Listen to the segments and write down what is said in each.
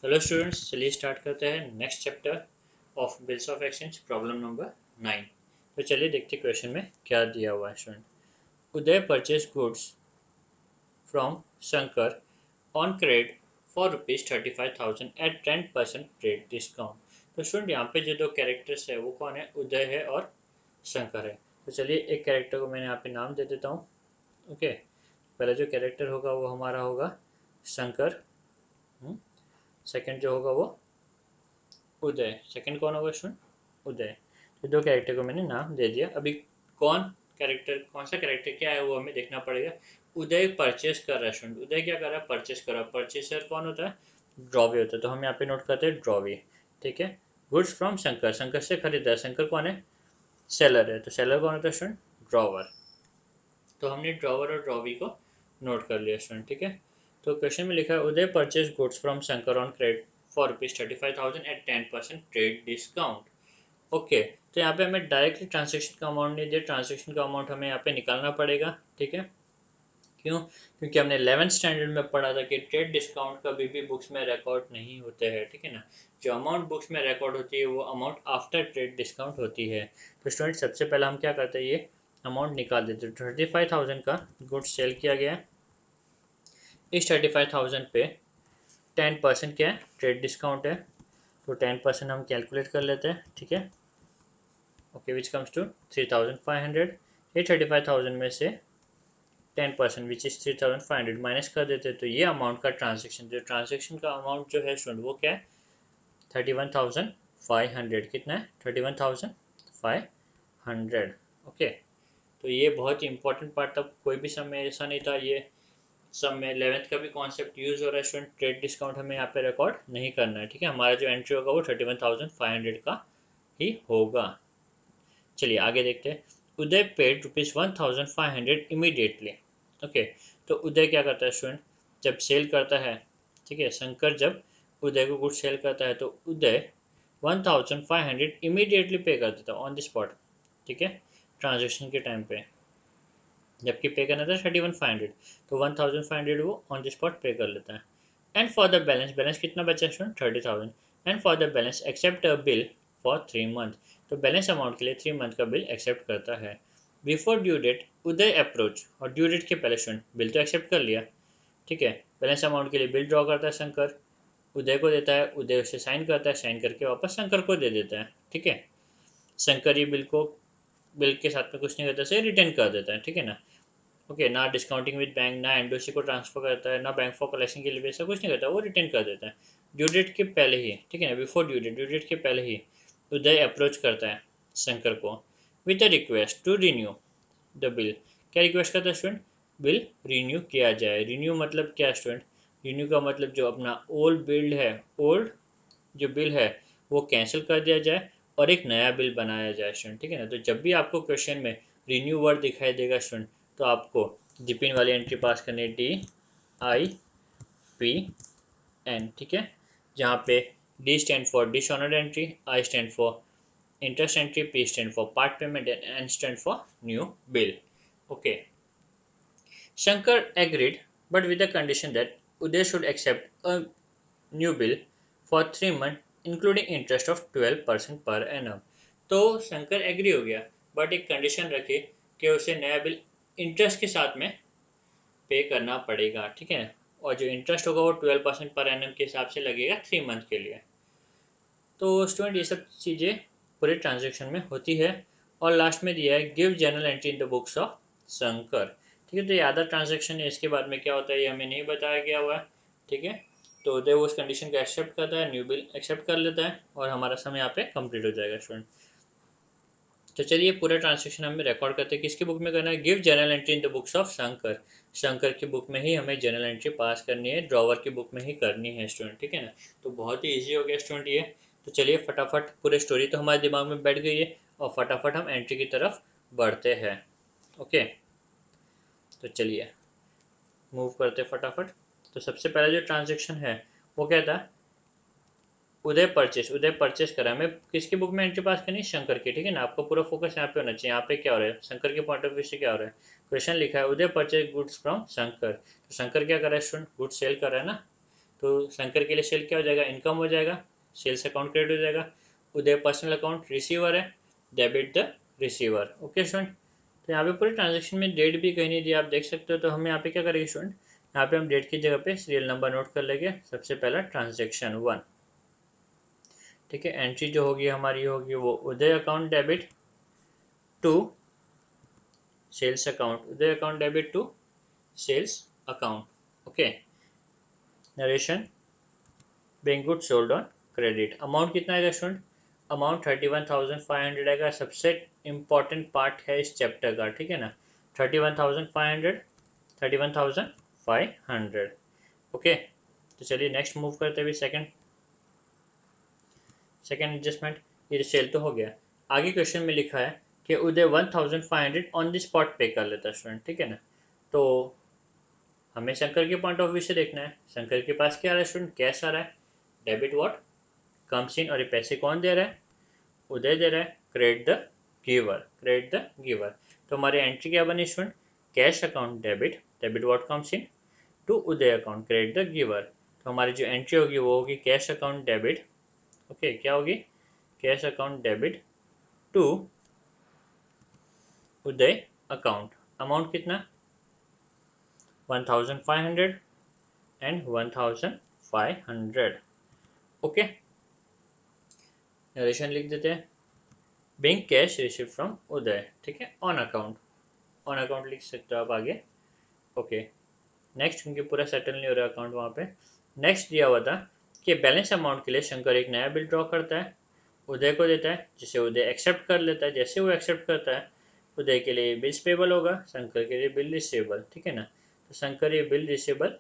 Hello students, चलिए start करते हैं next chapter of bills of exchange problem number 9। तो चलिए देखते क्वेश्चन में क्या दिया हुआ है। Student, Uday purchase goods from Shankar on credit for ₹35,000 at 10% trade discount. तो स्टूडेंट, यहाँ पे जो दो कैरेक्टर्स है वो कौन है? उदय है और शंकर है। तो चलिए एक कैरेक्टर को मैंने यहाँ पे नाम दे देता हूँ। ओके, पहला जो कैरेक्टर होगा वो हमारा होगा शंकर। सेकंड जो होगा वो उदय। सेकंड कौन होगा स्टूडेंट? उदय। तो दो कैरेक्टर को मैंने नाम दे दिया। अभी कौन सा कैरेक्टर क्या है वो हमें देखना पड़ेगा। उदय परचेस कर रहा है स्टूडेंट। उदय क्या कर रहा है? परचेस कर रहा है। परचेसर कौन होता है? ड्रॉवे होता है। तो हम यहाँ पे नोट करते हैं ड्रॉवे। ठीक है। गुड्स फ्रॉम शंकर, शंकर से खरीदा है। शंकर कौन है? सेलर है। तो सेलर कौन होता है स्टूडेंट? ड्रॉवर। तो हमने ड्रॉवर और ड्रॉवी को नोट कर लिया स्टूडेंट। ठीक है। तो क्वेश्चन में लिखा है Uday purchase goods from Shankar on credit for ₹35,000 at 10% trade discount. Okay, तो यहाँ पे हमें डायरेक्टली ट्रांजेक्शन का अमाउंट नहीं दिया। ट्रांजेक्शन का अमाउंट हमें यहाँ पे निकालना पड़ेगा। ठीक है। क्यों? क्योंकि हमने 11th स्टैंडर्ड में पढ़ा था कि ट्रेड डिस्काउंट कभी भी बुक्स में रिकॉर्ड नहीं होते हैं। ठीक है ना। जो अमाउंट बुक्स में रिकॉर्ड होती है वो अमाउंट आफ्टर ट्रेड डिस्काउंट होती है। तो स्टूडेंट, सबसे पहले हम क्या करते हैं, ये अमाउंट निकाल देते हैं। 35,000 का गुड्स सेल किया गया। इस 35,000 पे 10% क्या है? ट्रेड डिस्काउंट है। तो 10% हम कैलकुलेट कर लेते हैं। ठीक है। Okay, which comes to 3,500। ये 35,000 में से 10% विच इज 3,500 माइनस कर देते हैं। तो ये अमाउंट का ट्रांजेक्शन का अमाउंट जो है स्टूडेंट वो क्या है? 31,500। कितना है? 31,500। ओके। तो ये बहुत ही इंपॉर्टेंट पार्ट था। कोई भी समय ऐसा नहीं था, ये सब में 11th का भी कॉन्सेप्ट यूज हो रहा है स्टूडेंट। ट्रेड डिस्काउंट हमें यहाँ पे रिकॉर्ड नहीं करना है। ठीक है। हमारा जो एंट्री होगा वो 31,500 का ही होगा। चलिए आगे देखते हैं। उदय पेड ₹1,500 इमीडिएटली। ओके। तो उदय क्या करता है स्टूडेंट? जब सेल करता है, ठीक है, शंकर जब उदय को गुड सेल करता है तो उदय 1,500 इमीडिएटली पे कर देता है ऑन द स्पॉट। ठीक है। ट्रांजेक्शन के टाइम पे जबकि पे करना था 31,500, तो 1,500 वो ऑन द स्पॉट पे कर लेता है। And for the balance, balance कितना बचा student? 30,000। And for the balance accept a bill for 3 month. तो बैलेंस अमाउंट के लिए 3 मंथ का बिल एक्सेप्ट करता है। Before due date Uday approach, और ड्यू डेट के पहले स्टूडेंट बिल तो एक्सेप्ट कर लिया। ठीक है। बैलेंस अमाउंट के लिए बिल ड्रॉ करता है शंकर, उदय को देता है, उदय उसे साइन करता है, साइन करके वापस शंकर को दे देता है। ठीक है। शंकर ये बिल के साथ में कुछ नहीं करता, से रिटर्न कर देता है। ठीक है ना। ओके, ना डिस्काउंटिंग विद बैंक, ना एनडोसी को ट्रांसफर करता है, ना बैंक फॉर कलेक्शन के लिए ऐसा कुछ नहीं करता, वो रिटर्न कर देता है ड्यू डेट के पहले ही। ठीक है ना। बिफोर ड्यू डेट के पहले ही उदय अप्रोच करता है शंकर को with a request to renew the bill. क्या रिक्वेस्ट करता है स्टूडेंट? बिल रिन्यू किया जाए। रिन्यू मतलब क्या स्टूडेंट? रिन्यू का मतलब जो अपना ओल्ड बिल है, ओल्ड जो बिल है वो कैंसिल कर दिया जाए और एक नया बिल बनाया जाए स्टूडेंट। ठीक है ना। तो जब भी आपको क्वेश्चन में रिन्यू वर्ड दिखाई देगा स्टूडेंट, तो आपको डिपिन वाली एंट्री पास करनी है, DIPN। ठीक है। जहाँ पे D stand for dishonoured entry, I stand for interest entry, P stand for part payment and N stand for new bill. Okay. Shankar agreed, but with the condition that Uday should accept a new bill for 3 months, including interest of 12% per annum। तो Shankar agree हो गया, but एक condition रखी कि उसे नया bill interest के साथ में पे करना पड़ेगा। ठीक है। और जो इंटरेस्ट होगा वो 12% पर एनम के हिसाब से लगेगा 3 मंथ के लिए। तो स्टूडेंट, ये सब चीज़ें पूरे ट्रांजेक्शन में होती है। और लास्ट में दिया है give journal entry in the books of Shankar. ठीक है। तो ये आधा ट्रांजेक्शन है, इसके बाद में क्या होता है ये हमें नहीं बताया गया हुआ है। ठीक है। तो उदय उस कंडीशन को एक्सेप्ट करता है, न्यू बिल एक्सेप्ट कर लेता है और हमारा समय यहाँ पे कंप्लीट हो जाएगा स्टूडेंट। तो चलिए पूरा ट्रांजेक्शन हमें रिकॉर्ड करते हैं। किसकी बुक में करना है? Give journal entry in the books of Shankar. Shankar की बुक में ही हमें जर्नल एंट्री पास करनी है, ड्रॉवर की बुक में ही करनी है स्टूडेंट। ठीक है ना। तो बहुत ही ईजी हो गया स्टूडेंट ये। तो चलिए फटाफट, पूरे स्टोरी तो हमारे दिमाग में बैठ गई है और फटाफट हम एंट्री की तरफ बढ़ते हैं। ओके, तो चलिए मूव करते फटाफट। तो सबसे पहला जो ट्रांजेक्शन है वो क्या था? उदय परचेस करा। हमें किसकी बुक में एंट्री पास करनी है? शंकर की। ठीक है ना। आपको पूरा फोकस यहाँ पे होना चाहिए। यहाँ पे क्या हो रहा है? शंकर के पॉइंट ऑफ व्यू से क्या हो रहा है? क्वेश्चन लिखा है उदय परचेस गुड्स फ्रॉम शंकर। तो शंकर क्या कर रहा है स्टूडेंट? गुड्स सेल कर रहा है ना। तो शंकर के लिए सेल क्या हो जाएगा, इनकम हो जाएगा, सेल्स अकाउंट क्रेडिट हो जाएगा। उदय पर्सनल अकाउंट रिसीवर है, debit the receiver. Okay student, तो यहाँ पे पूरे ट्रांजेक्शन में डेट भी कहीं नहीं दिया, आप देख सकते हो। तो हम यहाँ पे क्या करेंगे स्टूडेंट, यहाँ पे हम डेट की जगह पे सीरियल नंबर नोट कर लेंगे। सबसे पहला ट्रांजेक्शन 1, ठीक है। एंट्री जो होगी हमारी होगी वो Uday account debit to sales account, Uday account debit to sales account. Okay, narration being goods sold on credit। Amount कितना आएगा स्टूडेंट, अमाउंट 31,500 आएगा। सबसे इम्पॉर्टेंट पार्ट है इस चैप्टर का, ठीक है ना, 31,500, 31,500। ओके, तो चलिए नेक्स्ट मूव करते हुए सेकंड एडजस्टमेंट। ये सेल तो हो गया। आगे क्वेश्चन में लिखा है कि उदय 1,500 ऑन द स्पॉट पे कर लेता स्टूडेंट, ठीक है ना। तो हमें शंकर के पॉइंट ऑफ व्यू से देखना है। शंकर के पास क्या आ रहा है स्टूडेंट, कैश आ रहा है, डेबिट व्हाट कम्स इन, और ये पैसे कौन दे रहा है, उदय दे रहा है, credit the giver, credit the giver. तो हमारी एंट्री क्या बनी student, cash account debit, debit what comes in to Uday account credit the giver. तो हमारी जो एंट्री होगी वो होगी कैश अकाउंट डेबिट। ओके, क्या होगी, cash account debit to Uday account. Amount कितना, 1,500 एंड 1,500। ओके, नरेशन लिख देते हैं, being cash receive from Uday, ठीक है, ऑन अकाउंट, ऑन अकाउंट लिख सकते हो आप आगे। ओके, नेक्स्ट क्योंकि पूरा सेटल नहीं हो रहा अकाउंट वहाँ पे। नेक्स्ट दिया हुआ था कि बैलेंस अमाउंट के लिए शंकर एक नया बिल ड्रॉ करता है, उदय को देता है, जिसे उदय एक्सेप्ट कर लेता है। जैसे वो एक्सेप्ट करता है, उदय के लिए बिल पेबल होगा, शंकर के लिए बिल रिसीवेबल, ठीक है ना। तो शंकर ये बिल रिसीवेबल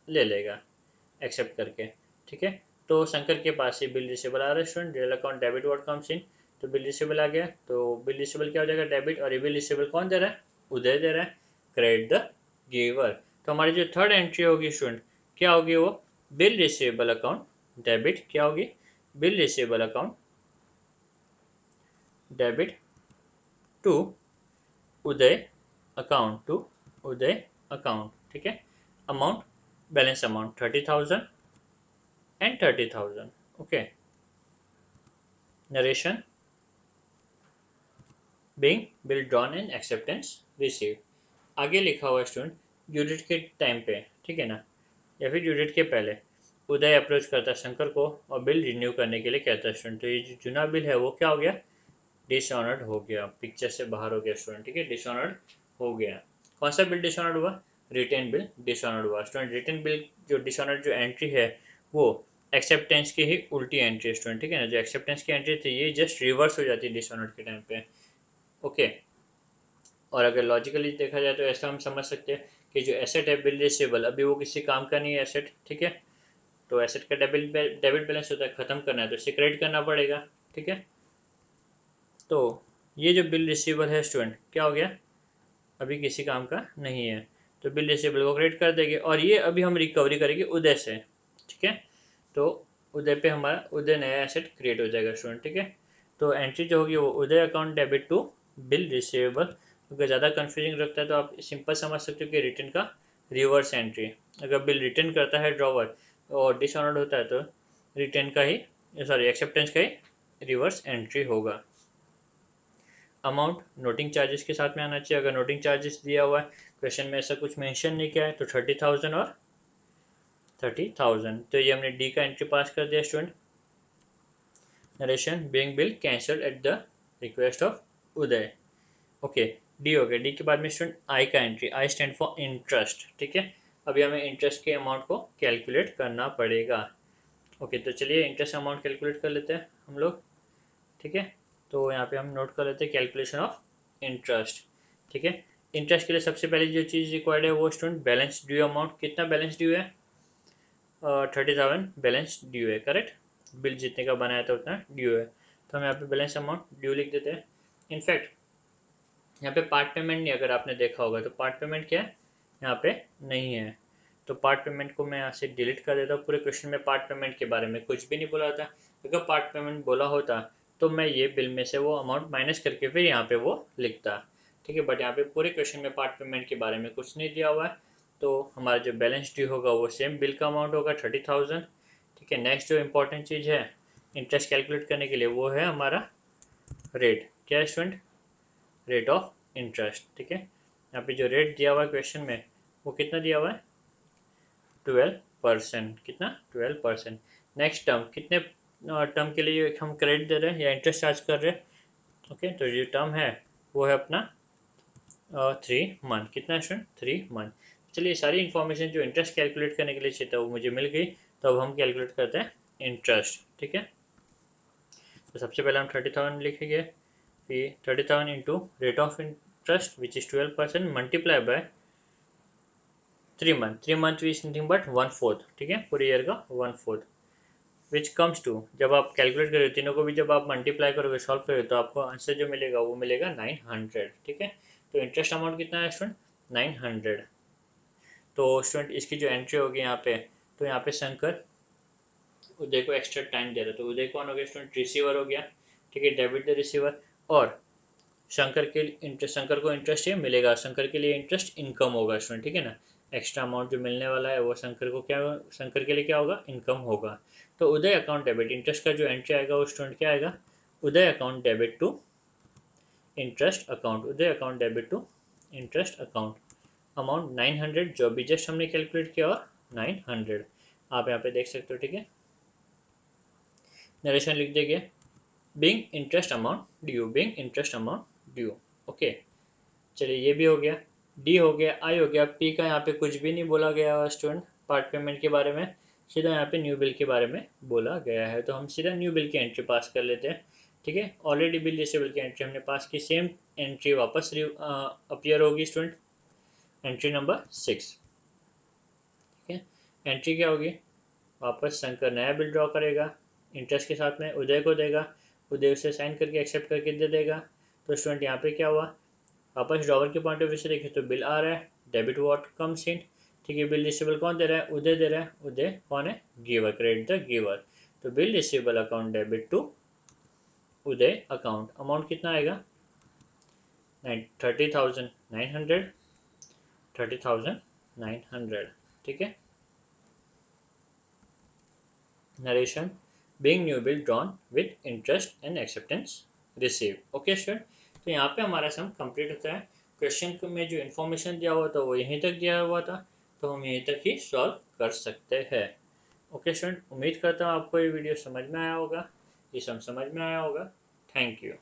ले लेगा एक्सेप्ट करके, ठीक है। तो शंकर के पास ही बिल रिसीवेबल आ रहा है student, real account debit what comes इन, तो बिल रिसीवेबल आ गया। तो बिल रिसीवेबल क्या हो जाएगा, डेबिट, और ये बिल रिसीवेबल कौन दे रहा है, उदय दे रहा है, क्रेडिट द गिवर। तो हमारी जो थर्ड एंट्री होगी स्टूडेंट क्या होगी, वो बिल रिसीवेबल अकाउंट डेबिट, क्या होगी, bill receivable account debit to Uday account, to Uday account, ठीक है। Amount, balance amount 30,000 and 30,000। Okay, narration being bill drawn and acceptance received। आगे लिखा हुआ स्टूडेंट ड्यू डेट के टाइम पे, ठीक है ना, या फिर ड्यू डेट के पहले उदय अप्रोच करता है शंकर को और बिल रिन्यू करने के लिए कहता है स्टूडेंट। तो ये जो चुना बिल है वो क्या हो गया, डिसऑनर्ड हो गया, पिक्चर से बाहर हो गया स्टूडेंट, ठीक है, डिसऑनर्ड हो गया। कौन सा बिल डिसऑनर्ड हुआ, रिटेन बिल डिसऑनर्ड हुआ स्टूडेंट। रिटेन बिल जो डिसऑनर्ड जो एंट्री है वो एक्सेप्टेंस की ही उल्टी एंट्री है स्टूडेंट, ठीक है ना। जो एक्सेप्टेंस की एंट्री थी ये जस्ट रिवर्स हो जाती है डिसऑनर्ड के टाइम पे। ओके, और अगर लॉजिकली देखा जाए तो ऐसा हम समझ सकते हैं कि जो एसेट है बिल रिसीवेबल, अभी वो किसी काम का नहीं है एसेट, ठीक है। तो एसेट का डेबिट बैलेंस होता है, खत्म करना है तो इसे क्रेडिट करना पड़ेगा, ठीक है। तो ये जो बिल रिसीवेबल है स्टूडेंट क्या हो गया, अभी किसी काम का नहीं है, तो बिल रिसीवेबल को क्रेडिट कर देंगे, और ये अभी हम रिकवरी करेंगे उदय से, ठीक है। तो उदय पे हमारा उदय नया एसेट क्रिएट हो जाएगा स्टूडेंट, ठीक है। तो एंट्री जो होगी वो Uday account debit to bill receivable. अगर ज़्यादा कन्फ्यूजिंग लगता है तो आप सिंपल समझ सकते हो कि रिटर्न का रिवर्स एंट्री। अगर बिल रिटर्न करता है ड्रॉवर और डिसऑनर्ड होता है तो रिटर्न का ही, सॉरी एक्सेप्टेंस का ही रिवर्स एंट्री होगा। अमाउंट नोटिंग चार्जेस के साथ में आना चाहिए। अगर नोटिंग चार्जेस दिया हुआ है क्वेश्चन में ऐसा कुछ मेंशन नहीं किया है तो 30,000 और 30,000। तो ये हमने डी का एंट्री पास कर दिया student. Narration being bill cancelled at the request of Uday. Okay, D हो गया। डी के बाद में स्टूडेंट आई का entry, I stand for interest, ठीक है। अभी हमें इंटरेस्ट के अमाउंट को कैलकुलेट करना पड़ेगा। ओके, तो चलिए इंटरेस्ट अमाउंट कैलकुलेट कर लेते हैं हम लोग, ठीक है। तो यहाँ पे हम नोट कर लेते हैं कैलकुलेशन ऑफ इंटरेस्ट, ठीक है। इंटरेस्ट के लिए सबसे पहले जो चीज़ रिक्वायर्ड है वो स्टूडेंट बैलेंस ड्यू अमाउंट, कितना बैलेंस ड्यू है, 30,000 बैलेंस ड्यू है, करेक्ट। बिल जितने का बनाया था उतना ड्यू है, तो हम यहाँ पे बैलेंस अमाउंट ड्यू लिख देते हैं। इनफैक्ट यहाँ पे पार्ट पेमेंट नहीं, अगर आपने देखा होगा तो पार्ट पेमेंट क्या है यहाँ पे नहीं है, तो पार्ट पेमेंट को मैं यहाँ से डिलीट कर देता हूँ। पूरे क्वेश्चन में पार्ट पेमेंट के बारे में कुछ भी नहीं बोला होता। अगर पार्ट पेमेंट बोला होता तो मैं ये बिल में से वो अमाउंट माइनस करके फिर यहाँ पे वो लिखता, ठीक है। बट यहाँ पे पूरे क्वेश्चन में पार्ट पेमेंट के बारे में कुछ नहीं दिया हुआ है, तो हमारा जो बैलेंस ड्यू होगा वो सेम बिल का अमाउंट होगा 30,000। ठीक है, नेक्स्ट जो इम्पोर्टेंट चीज़ है इंटरेस्ट कैलकुलेट करने के लिए वो है हमारा रेट। क्या है स्टूडेंट? Rate of interest. ठीक है, यहाँ पे जो रेट दिया हुआ है क्वेश्चन में वो कितना दिया हुआ है? 12%। कितना? 12%। नेक्स्ट टर्म, कितने टर्म के लिए हम क्रेडिट दे रहे हैं या इंटरेस्ट चार्ज कर रहे हैं? ओके, तो जो टर्म है वो है अपना 3 मंथ। कितना स्टूडेंट? 3 मंथ। चलिए, सारी इन्फॉर्मेशन जो इंटरेस्ट कैलकुलेट करने के लिए चाहिए था वो मुझे मिल गई। तो अब हम कैलकुलेट करते हैं इंटरेस्ट। ठीक है, तो सबसे पहले हम 30,000 लिखेंगे, फिर 30,000 into rate of interest which is 12% multiply by 3 month. 3 month is nothing but 1/4। ठीक है, पूरे ईयर का 1/4 विच कम्स टू, जब आप कैलकुलेट करोगे तीनों को भी, जब आप मल्टीप्लाई करोगे, सॉल्व करोगे, तो आपको आंसर जो मिलेगा वो मिलेगा 900। ठीक है, तो इंटरेस्ट अमाउंट कितना है स्टूडेंट? 900। तो स्टूडेंट इसकी जो एंट्री होगी यहाँ पे, तो यहाँ पे शंकर उदय को एक्स्ट्रा टाइम दे रहा है, तो उदय कौन हो गया स्टूडेंट? रिसीवर हो गया। ठीक है, डेबिट द रिसीवर। और शंकर को इंटरेस्ट ये मिलेगा, शंकर के लिए इंटरेस्ट इनकम होगा स्टूडेंट। ठीक है ना, एक्स्ट्रा अमाउंट जो मिलने वाला है वो शंकर को क्या, शंकर के लिए क्या होगा? इनकम होगा। तो उदय अकाउंट डेबिट, इंटरेस्ट का जो एंट्री आएगा वो स्टूडेंट क्या आएगा? Uday account debit to interest account. Uday account debit to interest account. Amount 900 जो भी जस्ट हमने कैलकुलेट किया, और 900 आप यहाँ पे देख सकते हो। ठीक है, नरेशन लिख देंगे, being interest amount due, being interest amount due. Okay, चलिए ये भी हो गया। डी हो गया, आई हो गया, पी का यहाँ पे कुछ भी नहीं बोला गया है स्टूडेंट पार्ट पेमेंट के बारे में, सीधा यहाँ पे न्यू बिल के बारे में बोला गया है। तो हम सीधा न्यू बिल की एंट्री पास कर लेते हैं। ठीक है, ऑलरेडी बिल रिसीवेबल की एंट्री हमने पास की, सेम एंट्री वापस अपीयर होगी स्टूडेंट, एंट्री नंबर 6। ठीक है, एंट्री क्या होगी? वापस शंकर नया बिल ड्रॉ करेगा, इंटरेस्ट के साथ में उदय को देगा, उदय उसे साइन करके एक्सेप्ट करके दे देगा। तो स्टूडेंट यहाँ पे क्या हुआ? वापस ड्रॉवर के पॉइंट ऑफ व्यू से देखें तो बिल आ रहा है, डेबिट व्हाट कम्स इन। ठीक है, बिल रिसीवेबल कौन दे रहा है? उदय दे रहा है। उदय कौन है? Giver, credit the giver. तो bill receivable account debit to Uday account. Amount कितना आएगा? 30,900। 30,900। ठीक है, narration, being new bill drawn with interest and acceptance received। Okay student, तो यहाँ पे हमारा सम कंप्लीट होता है। क्वेश्चन में जो इन्फॉर्मेशन दिया हुआ था वो यहीं तक दिया हुआ था, तो हम यहीं तक ही सॉल्व कर सकते हैं। ओके स्टूडेंट, उम्मीद करता हूँ आपको ये वीडियो समझ में आया होगा, ये सम समझ में आया होगा। Thank you.